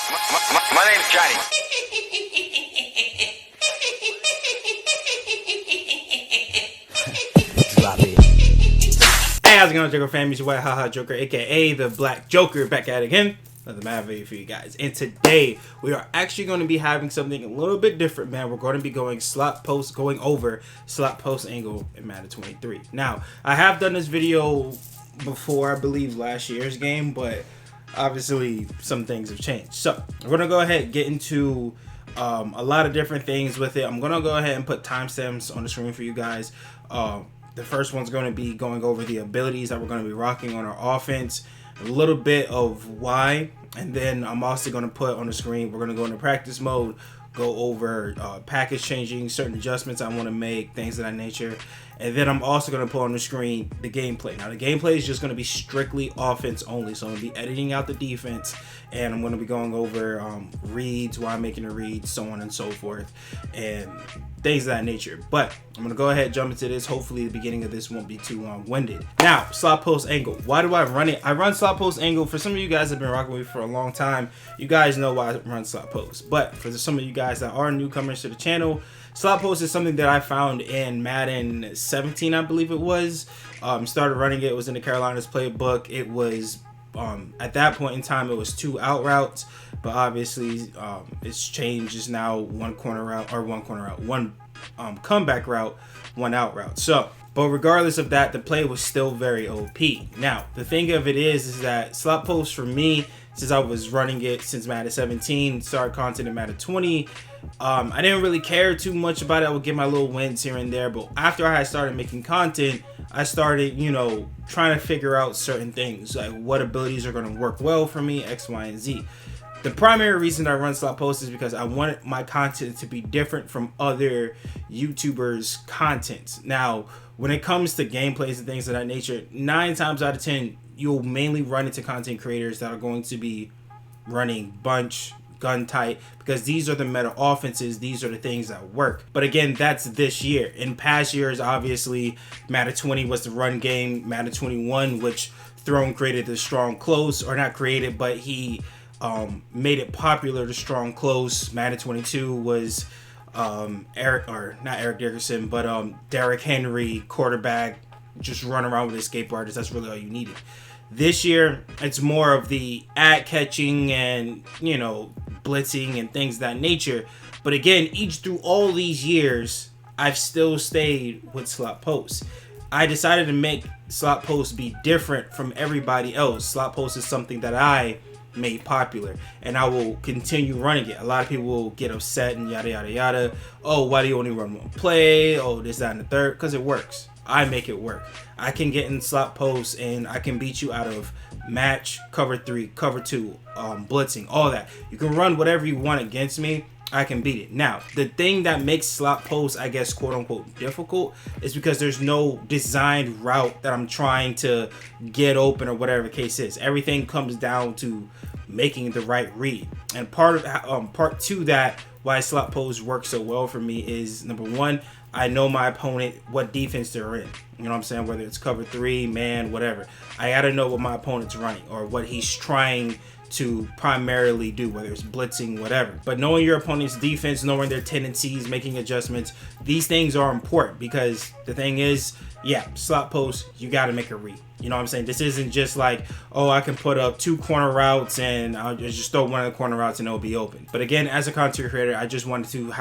My name's Johnny. Drop it. Hey, how's it going, Joker fam? It's your white haha Joker, aka the Black Joker, back at it again. Another Madden video for you guys. And today we are actually going to be having something a little bit different, man. We're going to be going over slot post angle in Madden 23. Now, I have done this video before, I believe last year's game, but obviously some things have changed. So we're going to go ahead and get into a lot of different things with it. I'm going to go ahead and put timestamps on the screen for you guys. The first one's going to be going over the abilities that we're going to be rocking on our offense, a little bit of why, and then I'm also going to put on the screen, we're going to go into practice mode, go over package changing, certain adjustments I want to make, things of that nature. And then I'm also going to put on the screen the gameplay. Now the gameplay is just going to be strictly offense only, so I'm going to be editing out the defense, and I'm going to be going over reads, why I'm making the reads, so on and so forth, and things of that nature. But I'm going to go ahead and jump into this. Hopefully the beginning of this won't be too long-winded. Now, slot post angle. Why do I run it? I run slot post angle. For some of you guys that have been rocking with me for a long time, you guys know why I run slot post. But for some of you guys that are newcomers to the channel, slot post is something that I found in Madden 17, I believe it was. Started running it. It was in the Carolinas playbook. It was, at that point in time, it was 2 out routes. But obviously, it's changed. It's now one comeback route, 1 out route. So, but regardless of that, the play was still very OP. Now, the thing of it is that slot post for me, since I was running it since Madden 17, started content in Madden 20, I didn't really care too much about it. I would get my little wins here and there, but after I had started making content, I started, trying to figure out certain things, like what abilities are going to work well for me, X, Y, and Z. The primary reason I run slot post is because I wanted my content to be different from other YouTubers' content. Now, when it comes to gameplays and things of that nature, 9 times out of 10, you'll mainly run into content creators that are going to be running bunch, gun tight, because these are the meta offenses, these are the things that work. But again, that's this year. In past years, obviously, Madden 20 was the run game. Madden 21, which Throne created the strong close, or not created, but he made it popular, the strong close. Madden 22 was Derrick Henry, quarterback, just run around with escape artists. That's really all you needed. This year, it's more of the ad catching and, blitzing and things of that nature. But again, through all these years, I've still stayed with slot posts. I decided to make slot posts be different from everybody else. Slot posts is something that I made popular, and I will continue running it. A lot of people will get upset and yada yada yada. Oh, why do you only run one play? Oh, this, that, and the third. Because it works. I make it work. I can get in slot posts and I can beat you out of match, cover 3, cover 2, blitzing, all that. You can run whatever you want against me. I can beat it. Now, the thing that makes slot posts, I guess, quote unquote, difficult is because there's no designed route that I'm trying to get open or whatever the case is. Everything comes down to making the right read. And part to that, why slot posts work so well for me is, number one, I know my opponent, what defense they're in. You know what I'm saying? Whether it's cover 3, man, whatever. I got to know what my opponent's running or what he's trying to primarily do, whether it's blitzing, whatever. But knowing your opponent's defense, knowing their tendencies, making adjustments, these things are important, because the thing is, slot posts, you got to make a read. You know what I'm saying? This isn't just like, oh, I can put up 2 corner routes and I'll just throw one of the corner routes and it'll be open. But again, as a content creator, I just wanted to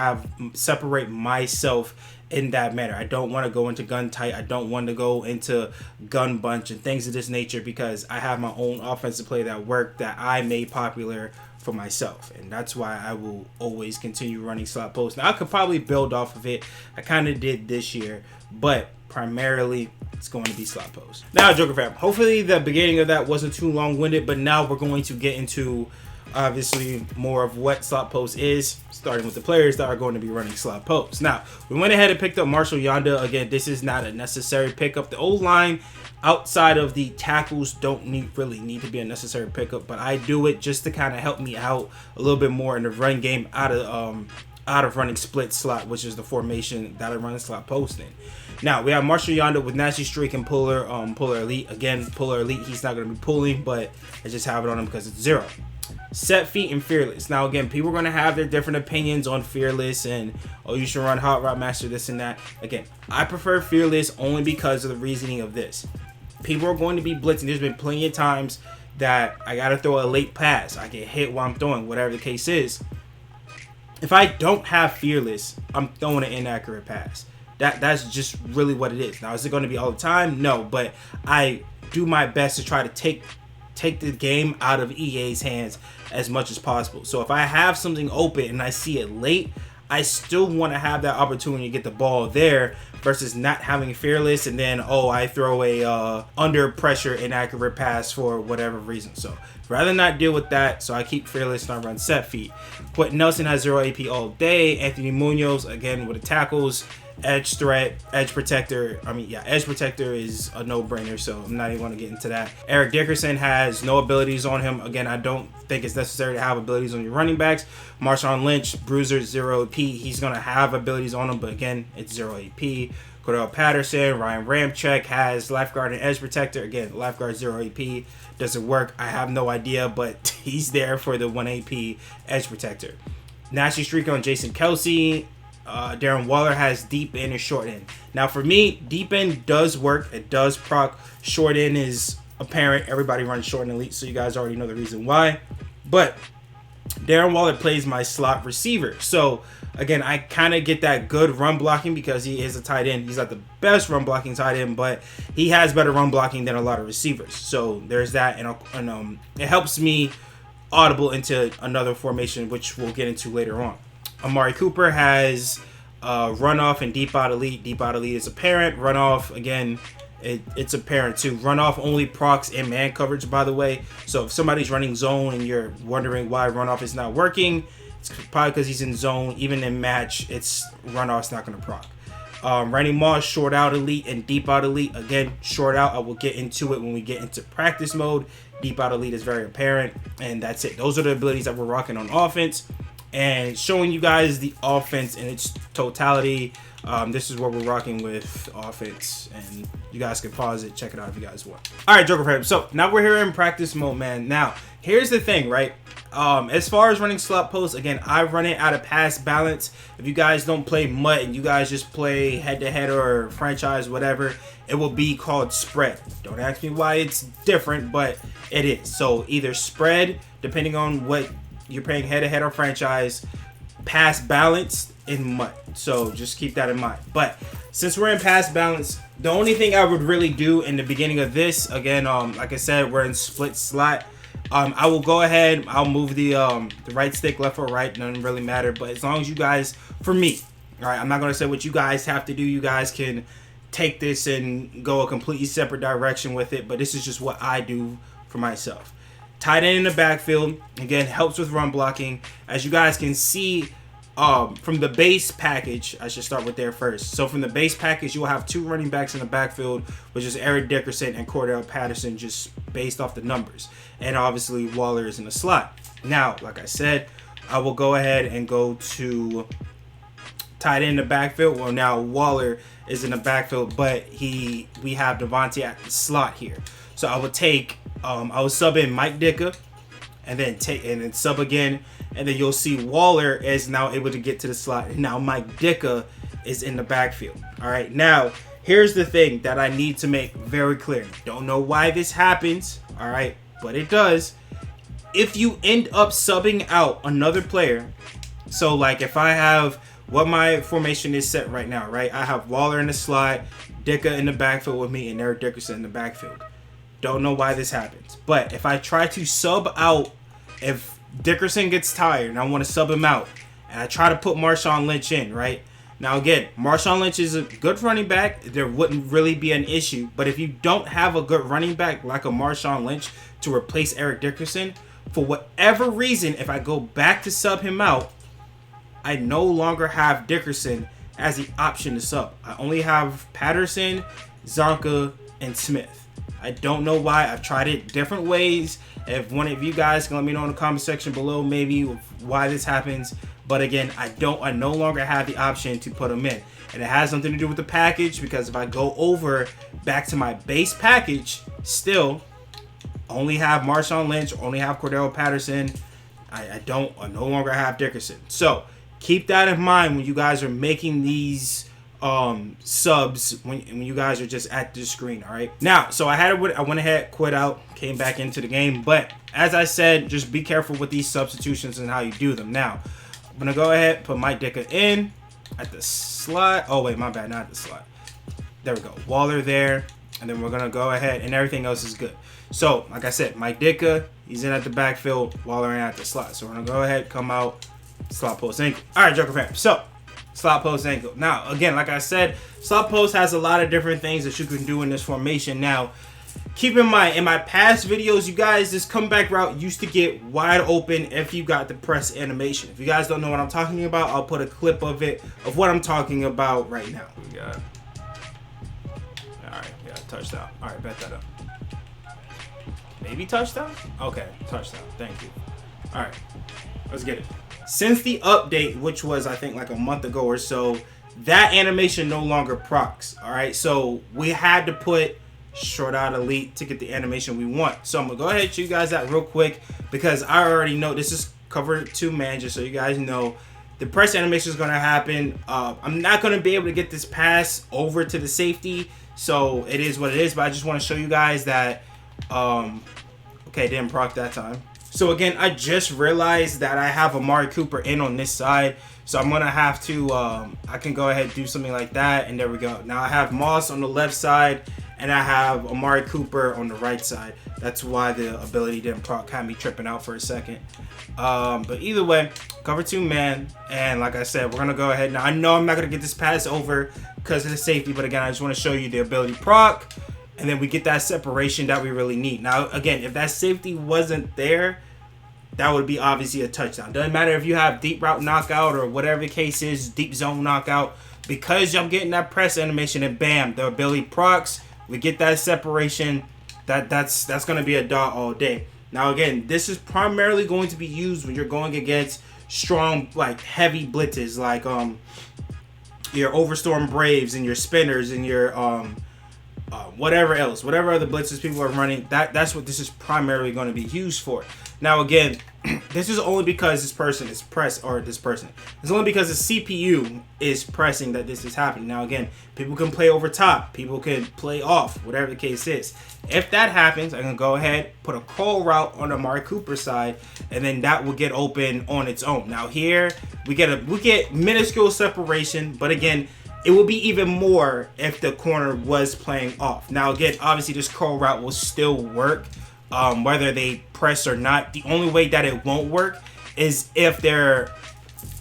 separate myself in that manner. I don't want to go into gun tight. I don't want to go into gun bunch and things of this nature, because I have my own offensive play that work that I made popular for myself, and that's why I will always continue running slot posts. Now, I could probably build off of it. I kind of did this year, but primarily it's going to be slot posts. Now, Joker fam, hopefully the beginning of that wasn't too long-winded, but now we're going to get into obviously more of what slot post is, starting with the players that are going to be running slot posts. Now, we went ahead and picked up Marshall Yonda. Again, this is not a necessary pickup. The O-line outside of the tackles don't really need to be a necessary pickup, but I do it just to kind of help me out a little bit more in the run game out of running split slot, which is the formation that I run slot post in. Now, we have Marshall Yonda with Nasty Streak and Puller Elite. Again, Puller Elite, he's not going to be pulling, but I just have it on him because it's 0. Set feet and Fearless. Now again, people are going to have their different opinions on Fearless and, oh, you should run Hot Route Master, this and that. Again, I prefer Fearless only because of the reasoning of this. People are going to be blitzing. There's been plenty of times that I got to throw a late pass. I get hit while I'm throwing, whatever the case is. If I don't have Fearless, I'm throwing an inaccurate pass. That's just really what it is. Now, is it going to be all the time? No, but I do my best to try to take the game out of EA's hands as much as possible. So if I have something open and I see it late, I still want to have that opportunity to get the ball there versus not having Fearless and then, oh, I throw a under pressure inaccurate pass for whatever reason. So rather not deal with that, so I keep Fearless and I run set feet. Quentin Nelson has 0 AP all day. Anthony Munoz, again, with the tackles. Edge threat, edge protector. Edge protector is a no-brainer, so I'm not even going to get into that. Eric Dickerson has no abilities on him. Again, I don't think it's necessary to have abilities on your running backs. Marshawn Lynch, bruiser, 0 AP. He's going to have abilities on him, but again, it's 0 AP. Cordell Patterson, Ryan Ramczyk has lifeguard and edge protector. Again, lifeguard, 0 AP. Does it work? I have no idea, but he's there for the 1 AP edge protector. Nasty streak on Jason Kelsey. Darren Waller has deep end and short end. Now for me, deep end does work. It does proc. Short end is apparent. Everybody runs short and elite, so you guys already know the reason why. But Darren Waller plays my slot receiver. So again, I kind of get that good run blocking because he is a tight end. He's not the best run blocking tight end, but he has better run blocking than a lot of receivers. So there's that, and it helps me audible into another formation, which we'll get into later on. Amari Cooper has runoff and deep out elite. Deep out elite is apparent. Runoff, again, it's apparent too. Runoff only procs in man coverage, by the way. So if somebody's running zone and you're wondering why runoff is not working, it's probably because he's in zone. Even in match, runoff's not going to proc. Randy Moss, short out elite and deep out elite. Again, short out, I will get into it when we get into practice mode. Deep out elite is very apparent, and that's it. Those are the abilities that we're rocking on offense. And showing you guys the offense in its totality. This is what we're rocking with offense. And you guys can pause it, check it out if you guys want. All right, Joker Prep. So now we're here in practice mode, man. Now, here's the thing, right? As far as running slot posts, again, I run it out of pass balance. If you guys don't play MUT and you guys just play head-to-head or franchise, whatever, it will be called spread. Don't ask me why it's different, but it is. So either spread, depending on what you're playing head-to-head or franchise, pass balance in MUT. So just keep that in mind. But since we're in pass balance, the only thing I would really do in the beginning of this, again, like I said, we're in split slot. I will go ahead, I'll move the right stick left or right, doesn't really matter. But as long as you guys, for me, all right, I'm not going to say what you guys have to do. You guys can take this and go a completely separate direction with it. But this is just what I do for myself. Tight end in the backfield, again, helps with run blocking. As you guys can see from the base package, I should start with there first. So from the base package, you will have 2 running backs in the backfield, which is Eric Dickerson and Cordell Patterson, just based off the numbers. And obviously, Waller is in the slot. Now, like I said, I will go ahead and go to tight end in the backfield. Well, now Waller is in the backfield, but we have Devontae at the slot here. So I would take, I will sub in Mike Ditka, and then sub again, and then you'll see Waller is now able to get to the slot. And now Mike Ditka is in the backfield. All right, now here's the thing that I need to make very clear. Don't know why this happens, all right, but it does. If you end up subbing out another player, so like if I have what my formation is set right now, right? I have Waller in the slot, Ditka in the backfield with me, and Eric Dickerson in the backfield. Don't know why this happens. But if I try to sub out, if Dickerson gets tired and I want to sub him out, and I try to put Marshawn Lynch in, right? Now again, Marshawn Lynch is a good running back. There wouldn't really be an issue. But if you don't have a good running back like a Marshawn Lynch to replace Eric Dickerson, for whatever reason, if I go back to sub him out, I no longer have Dickerson as the option to sub. I only have Patterson, Zonka, and Smith. I don't know why. I've tried it different ways. If one of you guys can let me know in the comment section below maybe why this happens. But again, I no longer have the option to put them in. And it has something to do with the package, because if I go over back to my base package, still only have Marshawn Lynch, only have Cordell Patterson, I no longer have Dickerson. So keep that in mind when you guys are making these subs, when you guys are just at the screen. All right, now, so I went ahead, quit out, came back into the game, but as I said, just be careful with these substitutions and how you do them. Now I'm gonna go ahead, put Mike Ditka in at the slot. Oh wait, my bad, not at the slot. There we go, Waller there, and then we're gonna go ahead, and everything else is good. So like I said, Mike Ditka, he's in at the backfield, Waller in at the slot. So we're gonna go ahead, come out, slot post ankle. All right, Joker fam. So slot post ankle. Now again, like I said, slot post has a lot of different things that you can do in this formation. Now keep in mind, in my past videos, you guys, this comeback route used to get wide open if you got the press animation. If you guys don't know what I'm talking about, I'll put a clip of it, of what I'm talking about right now. We got, all right, yeah, touchdown. All right, bet that up. Maybe touchdown? Okay, touchdown. Thank you. All right, let's get it. Since the update, which was I think like a month ago or so, that animation no longer procs. All right, so we had to put short out elite to get the animation we want. So I'm gonna go ahead and show you guys that real quick, because I already know this is covered 2-man, just so you guys know the press animation is gonna happen. I'm not gonna be able to get this pass over to the safety, so it is what it is, but I just want to show you guys that okay, didn't proc that time. So again, I just realized that I have Amari Cooper in on this side, so I'm gonna have to I can go ahead and do something like that, and there we go. Now I have Moss on the left side and I have Amari Cooper on the right side. That's why the ability didn't proc, had me tripping out for a second. But either way, cover 2-man, and like I said, we're gonna go ahead. Now I know I'm not gonna get this pass over because of the safety, but again, I just want to show you the ability proc, and then we get that separation that we really need. Now again, if that safety wasn't there, that would be obviously a touchdown. Doesn't matter if you have deep route knockout or whatever the case is, deep zone knockout, because I'm getting that press animation and bam, the ability procs, we get that separation. That's going to be a dot all day. Now again, this is primarily going to be used when you're going against strong, like heavy blitzes, like your Overstorm Braves and your Spinners and your whatever else, whatever other blitzes people are running. That's what this is primarily going to be used for. Now again, this is only because this person is pressed, or this person. It's only because the CPU is pressing that this is happening. Now again, people can play over top, people can play off, whatever the case is. If that happens, I'm gonna go ahead, put a call route on the Amari Cooper side, and then that will get open on its own. Now here we get minuscule separation, but again, it will be even more if the corner was playing off. Now again, obviously this call route will still work, whether they press or not. The only way that it won't work is if they're,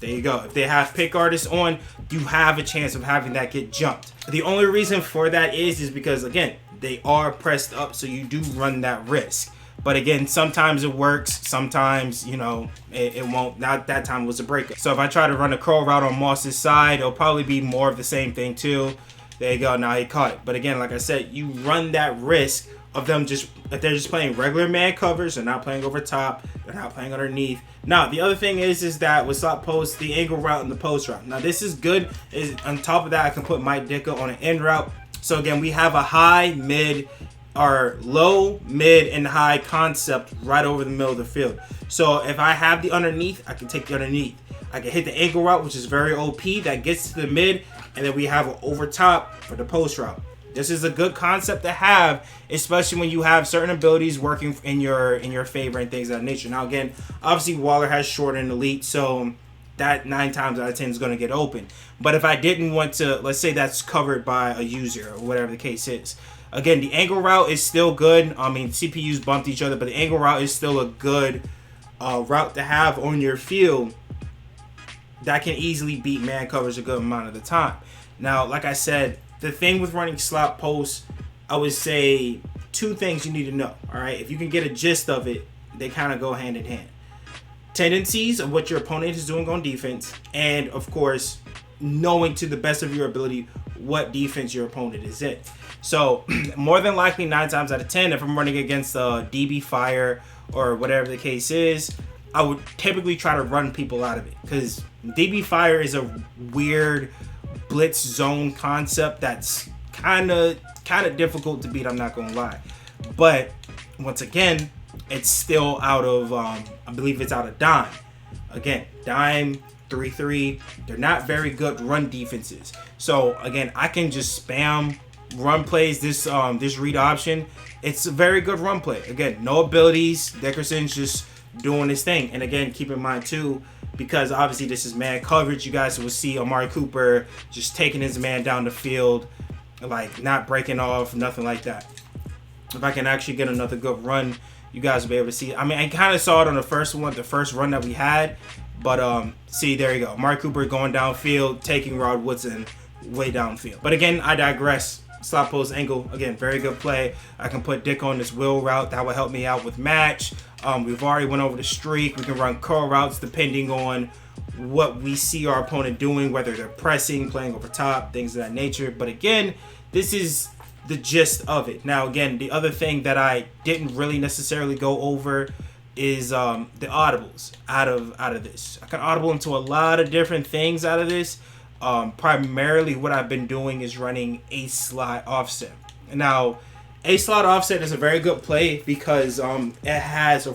there you go, if they have pick artists on, you have a chance of having that get jumped. The only reason for that is because again, they are pressed up, so you do run that risk. But again, sometimes it works, sometimes, you know, it won't. Not that time was a breakup. So if I try to run a curl route on Moss's side, it'll probably be more of the same thing too. There you go, now he caught it. But again, like I said, you run that risk of them just, if they're just playing regular man covers, they're not playing over top, they're not playing underneath. Now, the other thing is that with slot post, the angle route and the post route. Now, this is good. Is on top of that, I can put Mike Ditka on an end route. So again, we have a high, mid, or low, mid, and high concept right over the middle of the field. So if I have the underneath, I can take the underneath. I can hit the angle route, which is very OP, that gets to the mid, and then we have an over top for the post route. This is a good concept to have, especially when you have certain abilities working in your favor and things of that nature. Now again, obviously Waller has short and elite, so that 9 times out of 10 is going to get open. But if I didn't want to, let's say that's covered by a user or whatever the case is. Again, the angle route is still good. I mean, CPUs bumped each other, but the angle route is still a good route to have on your field that can easily beat man covers a good amount of the time. Now, like I said, the thing with running slot posts, I would say 2 things you need to know. All right, if you can get a gist of it, they kind of go hand in hand. Tendencies of what your opponent is doing on defense, and of course, knowing to the best of your ability what defense your opponent is in. So more than likely 9 times out of 10, if I'm running against DB Fire or whatever the case is, I would typically try to run people out of it, because DB Fire is a weird blitz zone concept that's kind of difficult to beat, I'm not gonna lie. But once again, it's still out of, I believe it's out of dime. Again, dime, 3-3. They're not very good run defenses. So again, I can just spam run plays. This read option, it's a very good run play. Again, no abilities. Dickerson's just doing his thing. And again, keep in mind too, because obviously this is man coverage, you guys will see Amari Cooper just taking his man down the field, like not breaking off, nothing like that. If I can actually get another good run, you guys will be able to see. I mean, I kind of saw it on the first run that we had, but see, there you go. Amari Cooper going downfield, taking Rod Woodson way downfield. But again, I digress. Slot post angle, again, very good play. I can put Dick on this wheel route. That will help me out with match. We've already went over the streak. We can run curl routes depending on what we see our opponent doing, whether they're pressing, playing over top, things of that nature. But again, this is the gist of it. Now, again, the other thing that I didn't really necessarily go over is the audibles out of this. I can audible into a lot of different things out of this. Primarily what I've been doing is running a slot offset. Now, a slot offset is a very good play because it has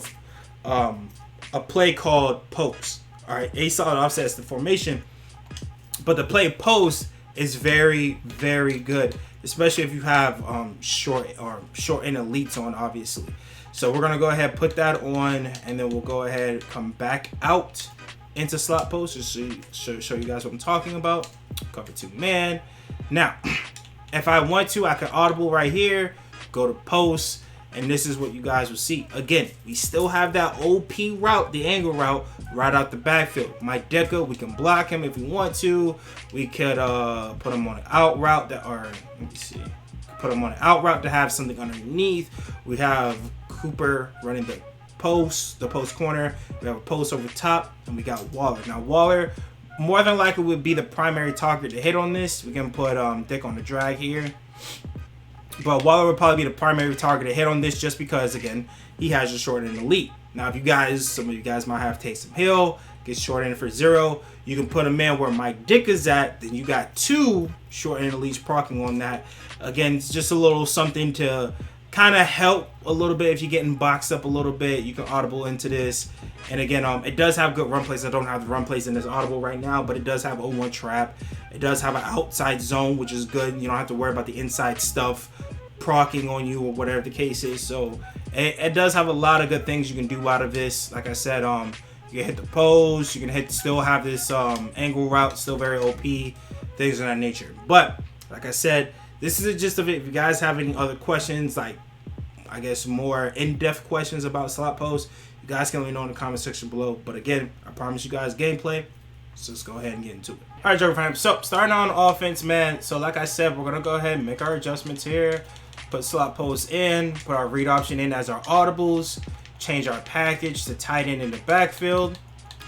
a play called post. All right, a slot offset is the formation, but the play post is very, very good, especially if you have short and elites on, obviously. So we're gonna go ahead, put that on, and then we'll go ahead, come back out into slot post, just show you guys what I'm talking about. Cover 2 man. Now, if I want to, I can audible right here, go to post, and this is what you guys will see. Again, we still have that OP route, the angle route, right out the backfield. Mike Ditka, we can block him if we want to. We could put him on an out route let me see. Put him on an out route to have something underneath. We have Cooper running the post corner. We have a post over top, and we got Waller. Now Waller more than likely would be the primary target to hit on this. We can put Dick on the drag here, but Waller would probably be the primary target to hit on this, just because again he has a short and elite. Now, if some of you guys might have Taysom Hill, get short end for 0. You can put him in where Mike Dick is at. Then you got 2 short end elites procking on that. Again, it's just a little something to kind of help a little bit if you're getting boxed up a little bit. You can audible into this. And again, it does have good run plays. I don't have the run plays in this audible right now, but it does have 0-1 trap. It does have an outside zone, which is good. You don't have to worry about the inside stuff procking on you or whatever the case is. So it does have a lot of good things you can do out of this. Like I said, you can hit the pose. You can still have this angle route, still very OP, things of that nature. But like I said, this is the gist of it. If you guys have any other questions, like I guess more in-depth questions about slot post, you guys can let me know in the comment section below. But again, I promise you guys gameplay, so let's go ahead and get into it. All right, Joker fans. So starting on offense, man. So like I said, we're gonna go ahead and make our adjustments here. Put slot post in, put our read option in as our audibles, change our package to tight end in the backfield.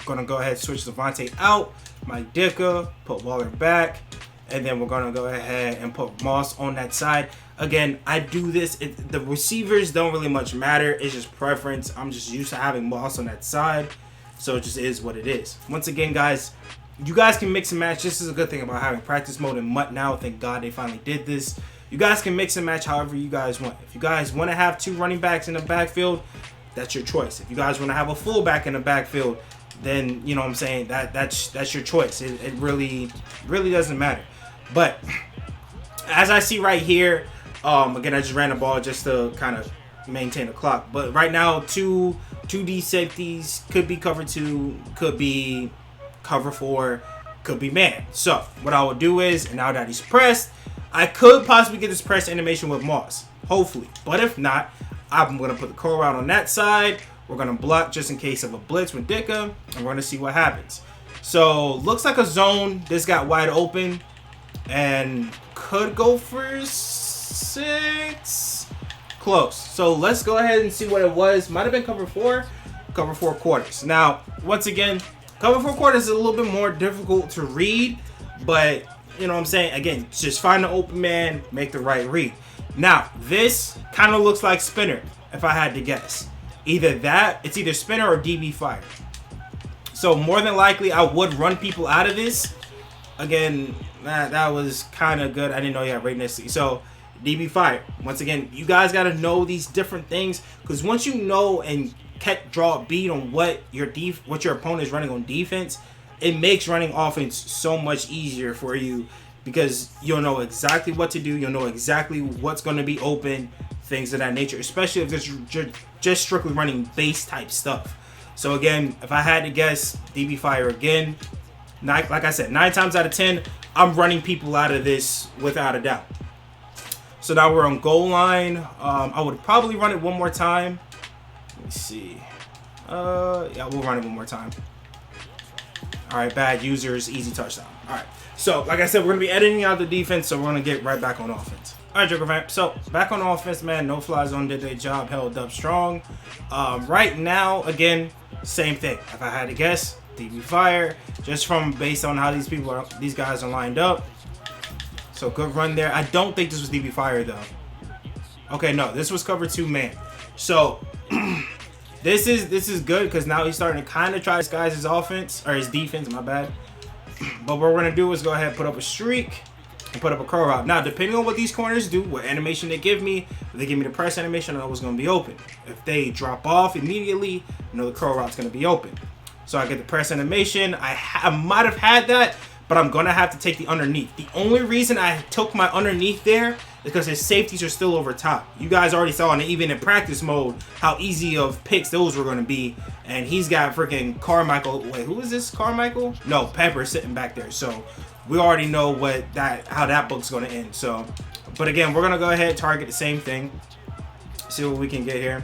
Gonna go ahead and switch Devontae out, Mike Ditka, put Waller back, and then we're gonna go ahead and put Moss on that side. Again, I do this, the receivers don't really much matter, it's just preference. I'm just used to having Moss on that side, so it just is what it is. Once again, guys, you guys can mix and match. This is a good thing about having practice mode in MUT now. Thank God they finally did this. You guys can mix and match however you guys want. If you guys want to have 2 running backs in the backfield, that's your choice. If you guys want to have a fullback in the backfield, then you know what I'm saying, that's your choice. It really doesn't matter. But as I see right here, again, I just ran the ball just to kind of maintain the clock. But right now, 2 D safeties, could be cover 2, could be cover 4, could be man. So what I will do is, and now that he's pressed, I could possibly get this press animation with Moss, hopefully. But if not, I'm going to put the curl route on that side. We're going to block just in case of a blitz with Ditka, and we're going to see what happens. So looks like a zone. This got wide open and could go for 6. Close. So let's go ahead and see what it was. Might have been cover 4 quarters. Now, once again, cover 4 quarters is a little bit more difficult to read, but you know what I'm saying? Again, just find the open man, make the right read. Now, this kind of looks like spinner, if I had to guess. It's either spinner or DB fire. So more than likely, I would run people out of this. Again, that was kind of good. I didn't know you had right next to you. So DB fire. Once again, you guys got to know these different things, because once you know and draw a beat on what your opponent is running on defense, it makes running offense so much easier for you, because you'll know exactly what to do. You'll know exactly what's going to be open, things of that nature, especially if it's just strictly running base type stuff. So again, if I had to guess, DB fire again. Like I said, 9 times out of 10, I'm running people out of this without a doubt. So now we're on goal line. I would probably run it one more time. Let me see. Yeah, we'll run it one more time. All right, bad users, easy touchdown. All right. So, like I said, we're going to be editing out the defense, so we're going to get right back on offense. All right, Joker fam. So, back on offense, man. No Fly Zone did their job, held up strong. Right now, again, same thing. If I had to guess, DB fire, just based on how these guys are lined up. So good run there. I don't think this was DB fire though. Okay, no, this was cover 2 man. So this is good, because now he's starting to kind of try this guy's offense, or his defense. My bad. But what we're gonna do is go ahead and put up a streak and put up a curl route. Now, depending on what these corners do, what animation they give me, if they give me the press animation, I know what's gonna be open. If they drop off immediately, I know the curl route's gonna be open. So I get the press animation. I might have had that, but I'm going to have to take the underneath. The only reason I took my underneath there is because his safeties are still over top. You guys already saw, and even in practice mode, how easy of picks those were going to be. And he's got freaking Carmichael. Wait, who is this? Carmichael? No, Pepper sitting back there. So we already know how that book's going to end. So, but again, we're going to go ahead and target the same thing. See what we can get here.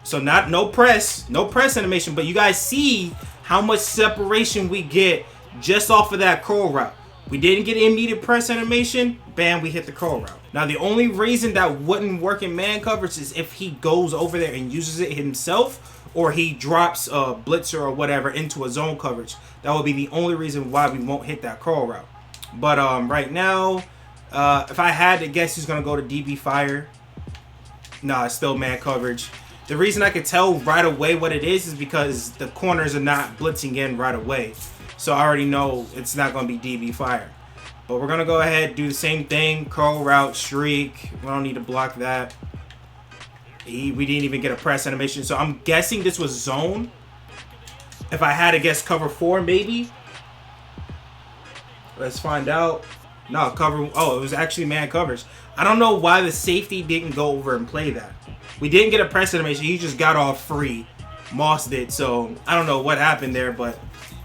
So no press animation, but you guys see how much separation we get just off of that curl route. We didn't get immediate press animation, bam, we hit the curl route. Now the only reason that wouldn't work in man coverage is if he goes over there and uses it himself, or he drops a blitzer or whatever into a zone coverage. That would be the only reason why we won't hit that curl route. But right now, if I had to guess who's gonna go to DB fire, nah, it's still man coverage. The reason I could tell right away what it is because the corners are not blitzing in right away. So I already know it's not going to be DB fire. But we're going to go ahead, do the same thing. Curl route, streak. We don't need to block that. We didn't even get a press animation. So I'm guessing this was zone. If I had to guess cover 4 maybe. Let's find out. No, cover. Oh, it was actually man coverage. I don't know why the safety didn't go over and play that. We didn't get a press animation. He just got off free. Moss did. So I don't know what happened there, but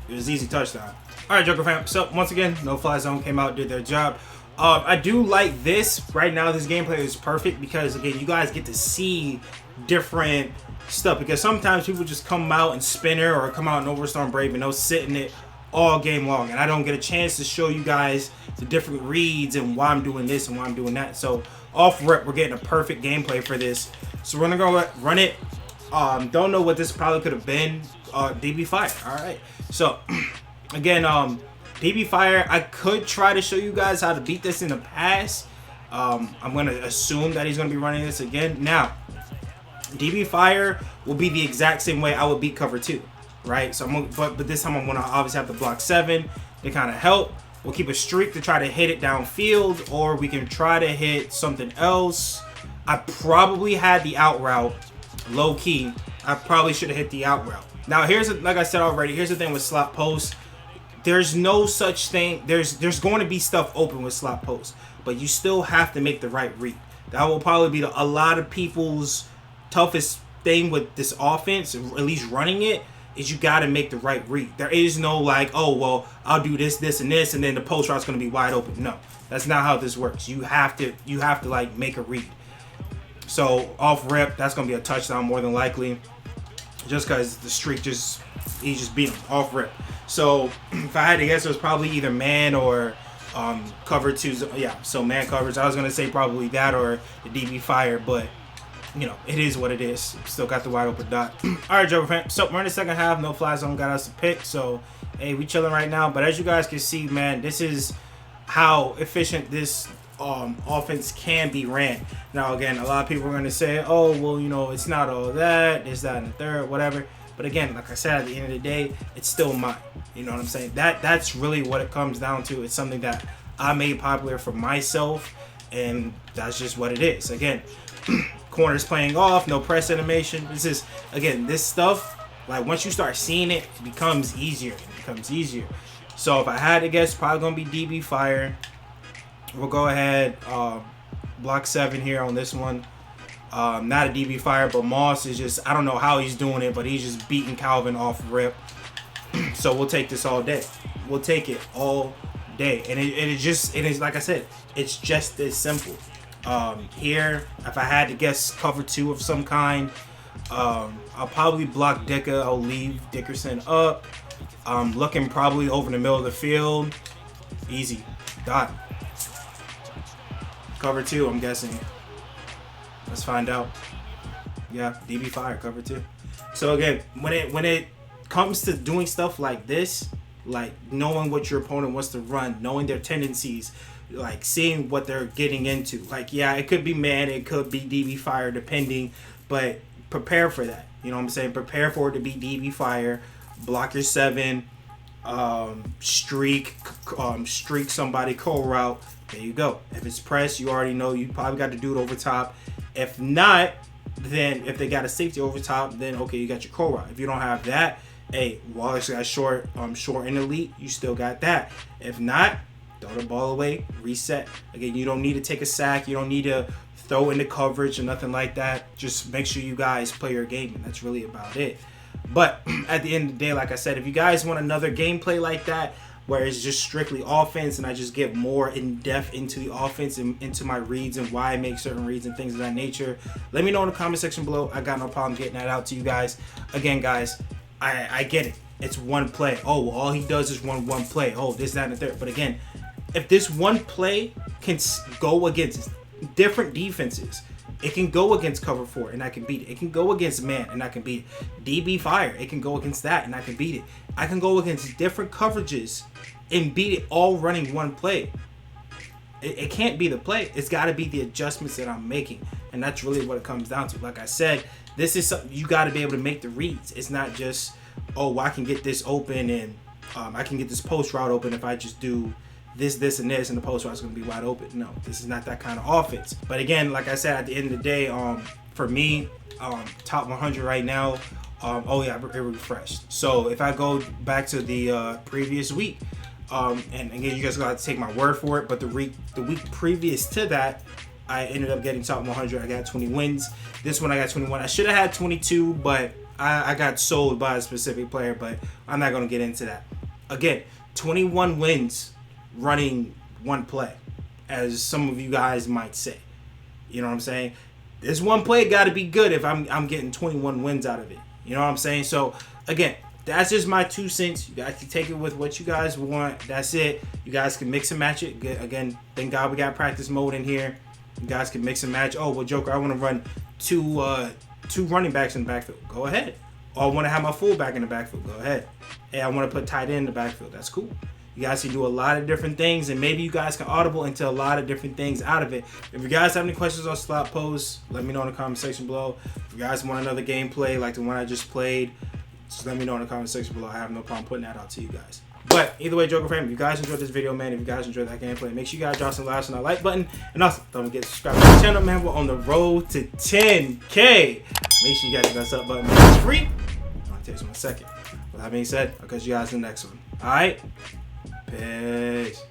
it was easy touchdown. All right, Joker fam. So once again, No Fly Zone came out, did their job. I do like this. Right now, this gameplay is perfect because, again, you guys get to see different stuff. Because sometimes people just come out and spinner or come out in Overstorm Brave and they'll sit in it all game long. And I don't get a chance to show you guys the different reads and why I'm doing this and why I'm doing that. So off rip, we're getting a perfect gameplay for this. So we're gonna go run it. Don't know what this probably could have been. DB fire. All right. So again, DB fire. I could try to show you guys how to beat this in the past. I'm gonna assume that he's gonna be running this again. Now, DB fire will be the exact same way I would beat cover 2, right? So but this time I'm gonna obviously have to block 7 to kind of help. We'll keep a streak to try to hit it downfield, or we can try to hit something else. I probably had the out route, low key. I probably should have hit the out route. Now like I said already, here's the thing with slot post. There's no such thing. There's going to be stuff open with slot post, but you still have to make the right read. That will probably be a lot of people's toughest thing with this offense, at least running it, is you got to make the right read. There is no like, oh, well, I'll do this, this, and this, and then the post route's going to be wide open. No, that's not how this works. You have to like make a read. So off rip, that's going to be a touchdown more than likely, just because the streak he just beat him off rip. So if I had to guess, it was probably either man or cover 2. Yeah, so man coverage. I was going to say probably that or the DB fire, but you know, it is what it is. Still got the wide open dot. All right, Joker fam. So we're in the second half. No Fly Zone got us a pick. So, hey, we chilling right now. But as you guys can see, man, this is how efficient this offense can be ran. Now, again, a lot of people are going to say, oh, well, you know, it's not all that. It's that and the third, whatever. But again, like I said, at the end of the day, it's still mine. You know what I'm saying? That's really what it comes down to. It's something that I made popular for myself. and that's just what it is. Again, corners playing off, no press animation. This is, again, this stuff, like once you start seeing it, it becomes easier. So if I had to guess, probably gonna be DB Fire. We'll go ahead, block 7 here on this one. Not a DB Fire, but Moss is just, I don't know how he's doing it, but he's just beating Calvin off rip. So we'll take this all day. We'll take it all day. And it is, like I said, it's just this simple. Here, if I had to guess cover 2 of some kind, I'll probably block Dicka. I'll leave Dickerson up. Looking probably over the middle of the field. Easy. Dot. Cover 2, I'm guessing. Let's find out. Yeah, DB Fire, cover 2. So again, when it comes to doing stuff like this, like knowing what your opponent wants to run, knowing their tendencies, like seeing what they're getting into. Like, yeah, it could be man, it could be DB Fire, depending, but prepare for that. You know what I'm saying? Prepare for it to be DB Fire. Block your 7, streak somebody, cold route. There you go. If it's press, you already know you probably got to do it over top. If not, then if they got a safety over top, then okay, you got your cold route. If you don't have that, hey, Wallace got short and elite, you still got that. If not, throw the ball away, reset. Again, you don't need to take a sack. You don't need to throw into coverage or nothing like that. Just make sure you guys play your game, and that's really about it. But at the end of the day, like I said, if you guys want another gameplay like that, where it's just strictly offense and I just get more in depth into the offense and into my reads and why I make certain reads and things of that nature, let me know in the comment section below. I got no problem getting that out to you guys. Again, guys, I get it. It's one play. Oh, well, all he does is run one play. Oh, this, that, and the third. But again, if this one play can go against different defenses, it can go against cover 4 and I can beat it. It can go against man and I can beat it. DB Fire, it can go against that and I can beat it. I can go against different coverages and beat it all running one play. It can't be the play. It's got to be the adjustments that I'm making. And that's really what it comes down to. Like I said, this is something you got to be able to make the reads. It's not just, oh, well, I can get this open and I can get this post route open if I just do this, and this, and the post route's going to be wide open. No, this is not that kind of offense. But again, like I said, at the end of the day, for me, top 100 right now, oh yeah, it refreshed. So if I go back to the previous week, and again, you guys got to take my word for it, but the week previous to that, I ended up getting top 100. I got 20 wins. This one I got 21. I should have had 22, but I got sold by a specific player, but I'm not going to get into that. Again, 21 wins running one play, as some of you guys might say. You know what I'm saying? This one play got to be good if I'm getting 21 wins out of it. You know what I'm saying? So again, that's just my 2 cents. You guys can take it with what you guys want. That's it. You guys can mix and match it. Again, thank God we got practice mode in here. You guys can mix and match. Oh, well, Joker, I want to run two running backs in the backfield. Go ahead. Or I want to have my fullback in the backfield. Go ahead. Hey, I want to put tight end in the backfield. That's cool. You guys can do a lot of different things, and maybe you guys can audible into a lot of different things out of it. If you guys have any questions on slot posts, let me know in the comment section below. If you guys want another gameplay like the one I just played, just let me know in the comment section below. I have no problem putting that out to you guys. But either way, Joker fam, if you guys enjoyed this video, man, if you guys enjoyed that gameplay, make sure you guys drop some likes on that like button. And also, don't forget to subscribe to the channel, man. We're on the road to 10K. Make sure you guys hit that sub button. It's free. I'll take this one a second. With that being said, I'll catch you guys in the next one. All right? Peace.